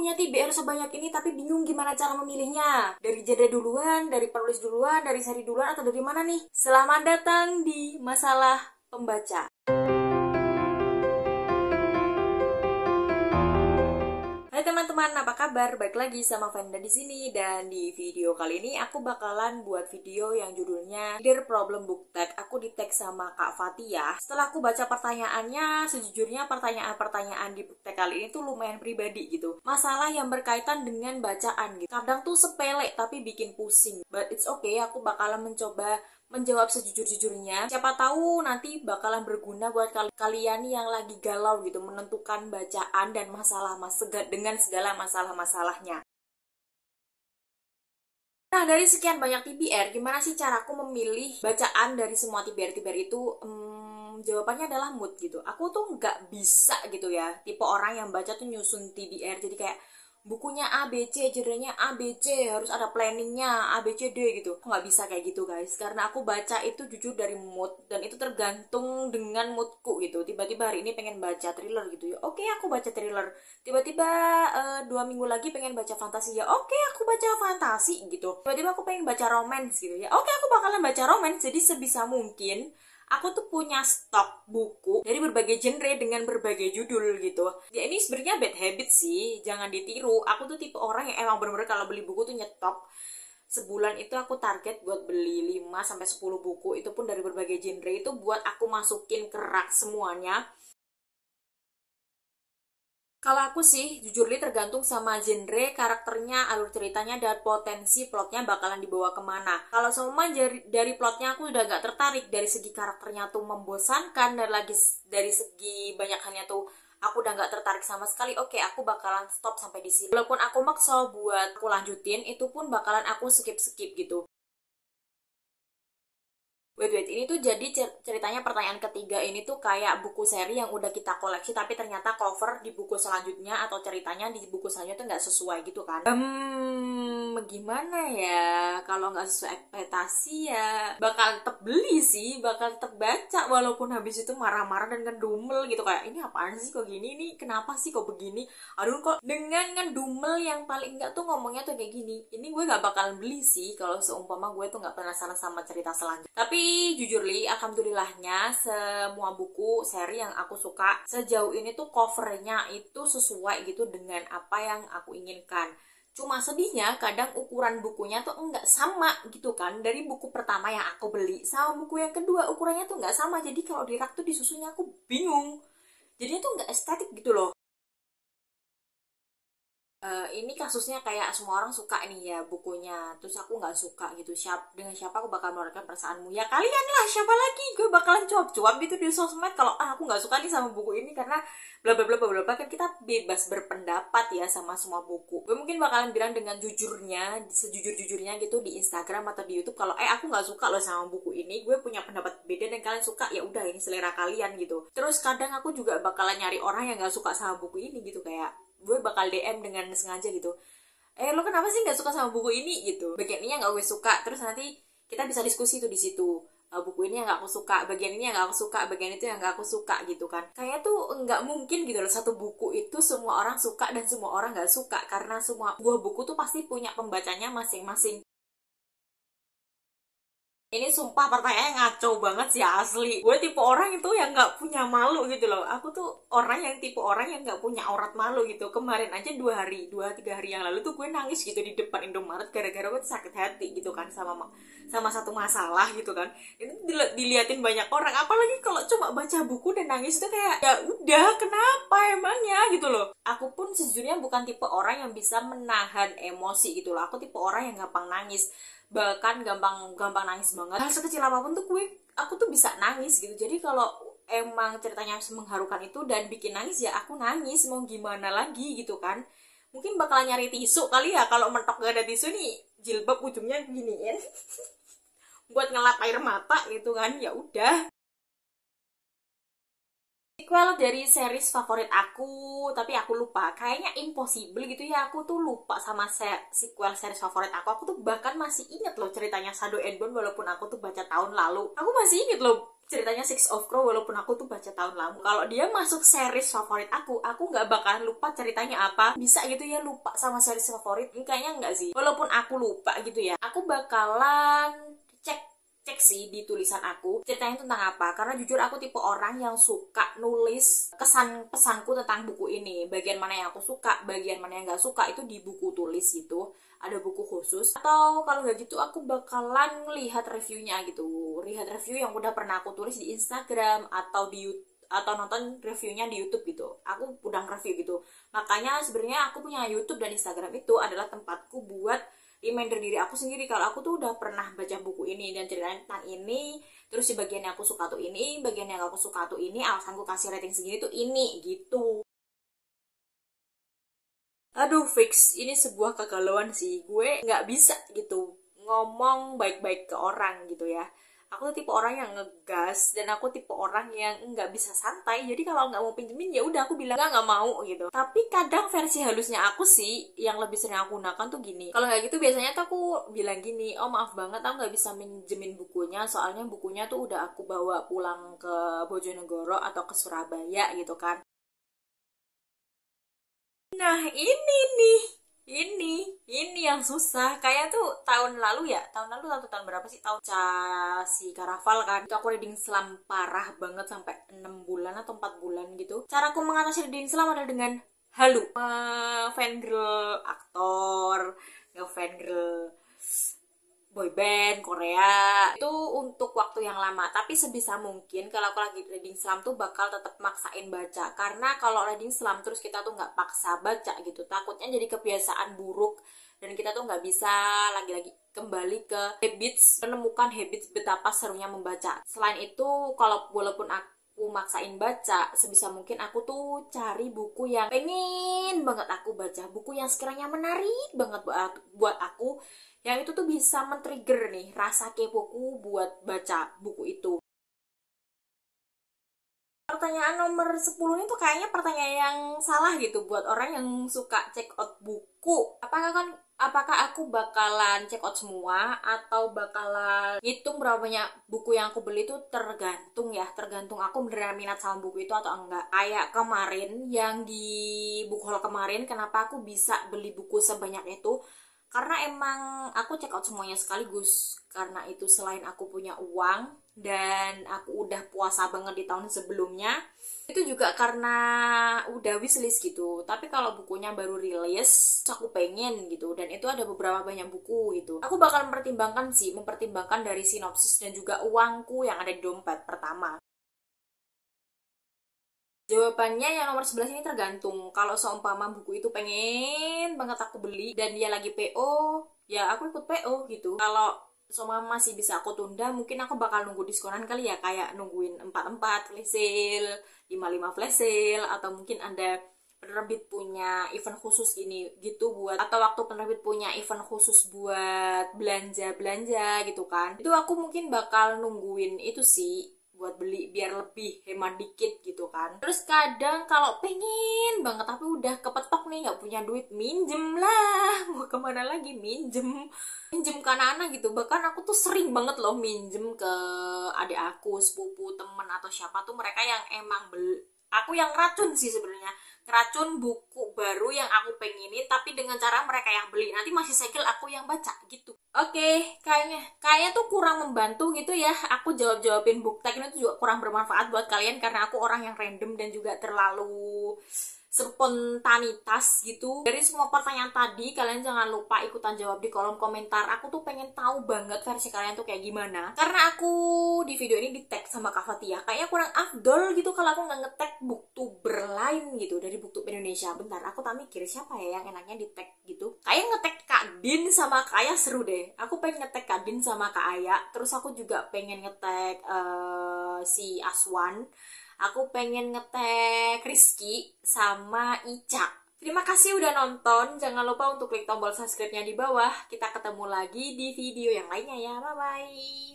punya TBR sebanyak ini tapi bingung gimana cara memilihnya. Dari genre duluan, dari penulis duluan, dari seri duluan, atau dari mana nih? Selamat datang di Masalah Pembaca. Hai teman-teman, apa kabar? Baik lagi sama Vanda di sini, dan di video kali ini aku bakalan buat video yang judulnya Dear Problem Book Tag. Aku di tag sama Kak Fatia. Setelah aku baca pertanyaannya, sejujurnya pertanyaan-pertanyaan di book tag kali ini tuh lumayan pribadi gitu. Masalah yang berkaitan dengan bacaan gitu. Kadang tuh sepele tapi bikin pusing. But it's okay, aku bakalan mencoba menjawab sejujur-jujurnya. Siapa tahu nanti bakalan berguna buat kalian yang lagi galau gitu menentukan bacaan dan masalah dengan segala masalah-masalahnya. Nah, dari sekian banyak TBR, gimana sih caraku memilih bacaan dari semua TBR itu? Jawabannya adalah mood gitu. Aku tuh nggak bisa gitu ya, tipe orang yang baca tuh nyusun TBR. Jadi kayak bukunya A, B, C, genrenya A, B, C, harus ada planningnya A, B, C, D gitu. Aku nggak bisa kayak gitu guys, karena aku baca itu jujur dari mood, dan itu tergantung dengan moodku gitu. Tiba-tiba hari ini pengen baca thriller gitu ya, oke aku baca thriller. Tiba-tiba 2 minggu lagi pengen baca fantasi ya, oke aku baca fantasi gitu. Tiba-tiba aku pengen baca romance gitu ya, oke aku bakalan baca romance. Jadi sebisa mungkin aku tuh punya stok buku dari berbagai genre dengan berbagai judul gitu. Ya ini sebenarnya bad habit sih, jangan ditiru. Aku tuh tipe orang yang emang bener-bener kalau beli buku tuh nyetok. Sebulan itu aku target buat beli 5-10 buku, itu pun dari berbagai genre, itu buat aku masukin ke rak semuanya. Kalau aku sih, jujur li tergantung sama genre, karakternya, alur ceritanya, dan potensi plotnya bakalan dibawa kemana. Kalau semua dari plotnya aku udah gak tertarik, dari segi karakternya tuh membosankan, dan lagi dari segi banyak halnya tuh aku udah gak tertarik sama sekali, oke aku bakalan stop sampai di sini. Walaupun aku maksa buat aku lanjutin, itu pun bakalan aku skip gitu. Wait, ini tuh jadi ceritanya pertanyaan ketiga ini tuh kayak buku seri yang udah kita koleksi tapi ternyata cover di buku selanjutnya atau ceritanya di buku selanjutnya tuh nggak sesuai gitu kan. Gimana ya, kalau nggak sesuai ekspektasi ya bakal tetep beli sih, bakal tetep baca walaupun habis itu marah-marah dan ngedumel gitu, kayak ini apaan sih kok gini, ini kenapa sih kok begini, aduh kok, dengan ngedumel yang paling enggak tuh ngomongnya tuh kayak gini. Ini gue nggak bakalan beli sih kalau seumpama gue tuh nggak penasaran sama cerita selanjutnya. Tapi jujur li, alhamdulillahnya semua buku seri yang aku suka sejauh ini tuh covernya itu sesuai gitu dengan apa yang aku inginkan. Cuma sedihnya kadang ukuran bukunya tuh enggak sama gitu kan. Dari buku pertama yang aku beli sama buku yang kedua ukurannya tuh enggak sama. Jadi kalau di rak tuh disusunnya aku bingung. Jadinya tuh enggak estetik gitu loh. Ini kasusnya kayak semua orang suka nih ya bukunya, terus aku nggak suka gitu. Dengan siapa aku bakal mengeluarkan perasaanmu? Ya kalian lah, siapa lagi? Gue bakalan cuap-cuap gitu di sosmed kalau aku nggak suka nih sama buku ini karena bla bla bla bla bla. Kan kita bebas berpendapat ya sama semua buku. Gue mungkin bakalan bilang dengan jujurnya, sejujur-jujurnya gitu di Instagram atau di YouTube kalau aku nggak suka loh sama buku ini, gue punya pendapat beda dan kalian suka, ya udah ini selera kalian gitu. Terus kadang aku juga bakalan nyari orang yang nggak suka sama buku ini gitu, kayak gue bakal DM dengan sengaja gitu, lo kenapa sih nggak suka sama buku ini gitu, bagian ini yang nggak gue suka, terus nanti kita bisa diskusi tuh di situ. Buku ini yang nggak aku suka, bagian ini yang nggak aku suka, bagian itu yang nggak aku suka gitu kan. Kayaknya tuh nggak mungkin gitu loh satu buku itu semua orang suka dan semua orang nggak suka, karena semua buah buku tuh pasti punya pembacanya masing-masing. Ini sumpah pertanyaannya ngaco banget sih asli. Gue tipe orang itu yang gak punya malu gitu loh. Aku tuh tipe orang yang gak punya aurat malu gitu. Kemarin aja 2-3 hari yang lalu tuh gue nangis gitu di depan Indomaret gara-gara gue sakit hati gitu kan sama satu masalah gitu kan. Itu diliatin banyak orang. Apalagi kalau cuma baca buku dan nangis itu kayak ya udah kenapa emangnya gitu loh. Aku pun sejujurnya bukan tipe orang yang bisa menahan emosi gitu loh. Aku tipe orang yang gampang nangis, bahkan gampang nangis banget. Hal sekecil apapun tuh aku tuh bisa nangis gitu. Jadi kalau emang ceritanya mengharukan itu dan bikin nangis ya aku nangis, mau gimana lagi gitu kan. Mungkin bakal nyari tisu kali ya, kalau mentok gak ada tisu nih jilbab ujungnya giniin buat ngelap air mata gitu kan. Ya udah. Sequel dari series favorit aku, tapi aku lupa. Kayaknya Impossible gitu ya, aku tuh lupa sama sequel series favorit aku. Aku tuh bahkan masih inget loh ceritanya Shadow and Bone walaupun aku tuh baca tahun lalu. Aku masih inget loh ceritanya Six of Crow, walaupun aku tuh baca tahun lalu, kalau dia masuk series favorit aku nggak bakalan lupa ceritanya apa. Bisa gitu ya lupa sama series favorit? Ini kayaknya nggak sih. Walaupun aku lupa gitu ya, aku bakalan cek sih di tulisan aku ceritanya tentang apa, karena jujur aku tipe orang yang suka nulis kesan pesanku tentang buku ini, bagian mana yang aku suka, bagian mana yang nggak suka itu di buku tulis gitu, ada buku khusus. Atau kalau nggak gitu aku bakalan lihat reviewnya gitu, lihat review yang udah pernah aku tulis di Instagram atau di YouTube, atau nonton reviewnya di YouTube gitu. Aku udah review gitu, makanya sebenarnya aku punya YouTube dan Instagram itu adalah tempatku buat reminder diri aku sendiri kalau aku tuh udah pernah baca buku ini dan ceritanya tentang ini, terus di bagian yang aku suka tuh ini, bagian yang aku suka tuh ini, alasanku kasih rating segini tuh ini gitu. Aduh fix, ini sebuah kegalauan sih, gue nggak bisa gitu ngomong baik-baik ke orang gitu ya. Aku tuh tipe orang yang ngegas dan aku tipe orang yang nggak bisa santai. Jadi kalau nggak mau pinjemin ya udah aku bilang nggak mau gitu. Tapi kadang versi halusnya aku sih yang lebih sering aku gunakan tuh gini. Kalau nggak gitu biasanya tuh aku bilang gini, oh maaf banget aku nggak bisa minjemin bukunya, soalnya bukunya tuh udah aku bawa pulang ke Bojonegoro atau ke Surabaya gitu kan. Nah ini nih, ini yang susah. Kayak tuh tahun lalu ya, tahun lalu atau tahun berapa sih? Tahun si Karaval kan. Itu aku reading slam parah banget sampai 6 bulan atau 4 bulan gitu. Caraku mengatasi reading slam adalah dengan halu. Fangirl aktor, fangirl boyband Korea itu untuk waktu yang lama. Tapi sebisa mungkin kalau aku lagi reading slam tuh bakal tetap maksain baca, karena kalau reading slam terus kita tuh nggak paksa baca gitu, takutnya jadi kebiasaan buruk dan kita tuh nggak bisa lagi-lagi kembali ke habits, menemukan habits betapa serunya membaca. Selain itu, kalau walaupun aku maksain baca, sebisa mungkin aku tuh cari buku yang pengen banget aku baca, buku yang sekiranya menarik banget buat aku, yang itu tuh bisa men-trigger nih rasa kepoku buat baca buku itu. Pertanyaan nomor 10 ini tuh kayaknya pertanyaan yang salah gitu buat orang yang suka check out buku. Apakah aku bakalan check out semua atau bakalan hitung berapa banyak buku yang aku beli? Itu tergantung ya, tergantung aku beneran minat sama buku itu atau enggak. Kayak kemarin yang di book haul kemarin, kenapa aku bisa beli buku sebanyak itu? Karena emang aku check out semuanya sekaligus. Karena itu selain aku punya uang dan aku udah puasa banget di tahun sebelumnya, itu juga karena udah wishlist gitu. Tapi kalau bukunya baru rilis, aku pengen gitu, dan itu ada beberapa banyak buku gitu, aku bakal mempertimbangkan dari sinopsis dan juga uangku yang ada di dompet pertama. Jawabannya yang nomor 11 ini tergantung. Kalau seumpama buku itu pengen banget aku beli dan dia lagi PO, ya aku ikut PO gitu. Kalau seumpama masih bisa aku tunda, mungkin aku bakal nunggu diskonan kali ya, kayak nungguin 44 flash sale, 55 flash sale, atau mungkin ada penerbit punya event khusus ini gitu buat, atau waktu penerbit punya event khusus buat belanja-belanja gitu kan. Itu aku mungkin bakal nungguin itu sih buat beli biar lebih hemat dikit gitu kan. Terus kadang kalau pengen banget tapi udah kepetok nih nggak punya duit, minjem lah. Mau kemana lagi, minjem ke anak-anak gitu. Bahkan aku tuh sering banget loh minjem ke adik aku, sepupu, temen, atau siapa tuh, mereka yang emang beli. Aku yang racun sih sebenarnya, ngeracun buku baru yang aku pengenin, tapi dengan cara mereka yang beli, nanti masih segel aku yang baca gitu. Oke, kayaknya tuh kurang membantu gitu ya. Aku jawabin book tag ini tuh juga kurang bermanfaat buat kalian, karena aku orang yang random dan juga terlalu spontanitas gitu. Dari semua pertanyaan tadi, kalian jangan lupa ikutan jawab di kolom komentar. Aku tuh pengen tahu banget versi kalian tuh kayak gimana, karena aku di video ini di tag sama Kak Fatia. Kayaknya kurang afdol gitu kalau aku nggak nge-tag booktuber lain gitu dari Booktube Indonesia. Bentar, aku tak mikir siapa ya yang enaknya di tag gitu. Kayak nge-tag Kak Din sama Kak Aya seru deh. Aku pengen nge-tag Kak Din sama Kak Aya. Terus aku juga pengen nge-tag si Aswan. Aku pengen nge-tag Rizky sama Ica. Terima kasih udah nonton. Jangan lupa untuk klik tombol subscribe-nya di bawah. Kita ketemu lagi di video yang lainnya ya. Bye-bye.